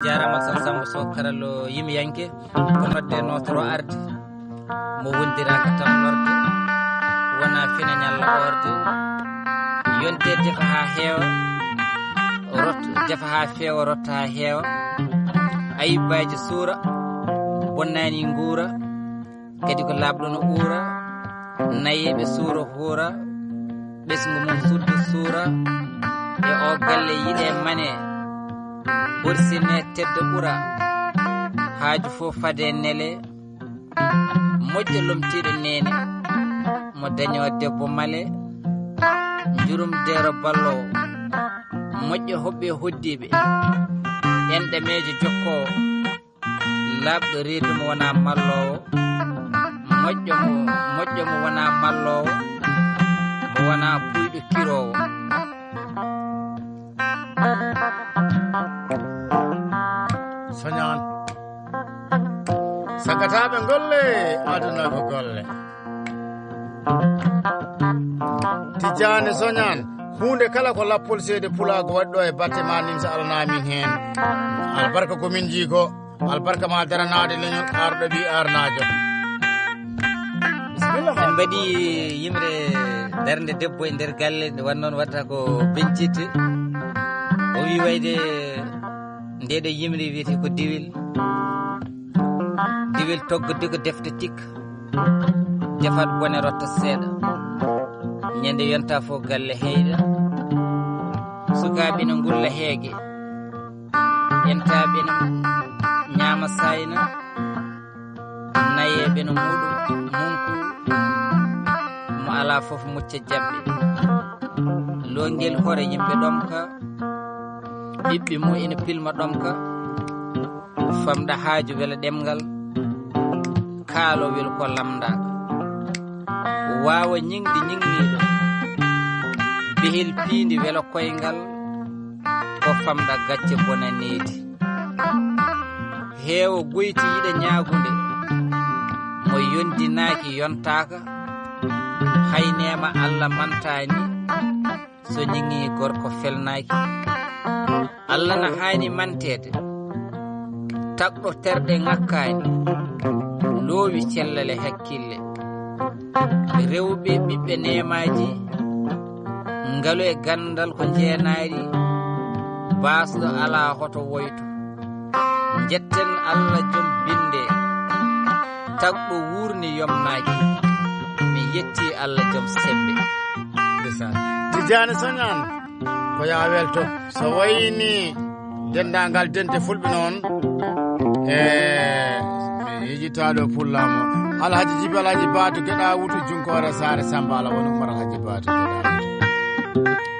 jarama san Samba Sow karalo yimi yanke ko nodde notoro arde mo wondiraka tan norde wona fina nyalla orde yonte defa ha heewa defa ha feewa rotta ha heewa ayibaji suura bonnani nguura kadi ko labɗo no uura nayiɓe suura huura ɓesgu mum suddu suura e o galle yiɗe mane ɓursine teddo ɓura haaju fof fade nele moƴƴo lomtiɗo nene mo daño debbo male jurum dero ballowo moƴƴo hoɓɓe hoddiɓe enɗe meejo jokkowo labɗo reedu mo wona mallowo moƴƴo mo wona mallowo mo wona puyɗo kirowo soñan sagataɓe golle aduna ko golle Tijjani soñan hunde kala ko lappol seede pulago waɗɗo e batte ma nimsa alanamin hen albarka komin jiiko albarka ma daranade leñol arɗo ɓi arnajo bisimilla en mbaɗi yimre darde debbo e nder galle nde wannoon watta ko bencite o wi wayde ndeɗo yimre wiyete ko diwel toggodde ko defte tikka defat bone rotta seeɗa ñande yonta fof galle heyɗa sukaɓe no ngulla heege entaɓe no ñaama sayna nayeɓe no muɗum munku mo ala fof mucca jabɓe longel hoore yimɓe ɗomka ɓiɓɓe mo ina pilma ɗomka famɗa haaju wela ɗemgal kaalo wel ko lamdaka wawa ñingɗi ñingniɗo behel piindi wela koyngal ko famɗa gacce bona needi heewo goyti yiɗa ñaagunde mo yondinaaki yontaka haynema Allah mantani so ñingi gorko felnaaki Allah na haani mantede takɗo terɗe ŋakkani loowi cellale hakkille rewɓe ɓiɓɓe nemaji ngalu e gandal ko jeenaari basɗo ala hoto woyto jetten Allah joom binde takɗo wurni yomnaaki mi yetti Allah joom sembe Tijjani soñan ko ya welto so wayni dendagal dente fulɓe noon e yejitaɗo pullamo alhaji jibi alhaji baatu geɗa wutu junkore sare Samba ala woni umar alhaji baatu geɗa wutu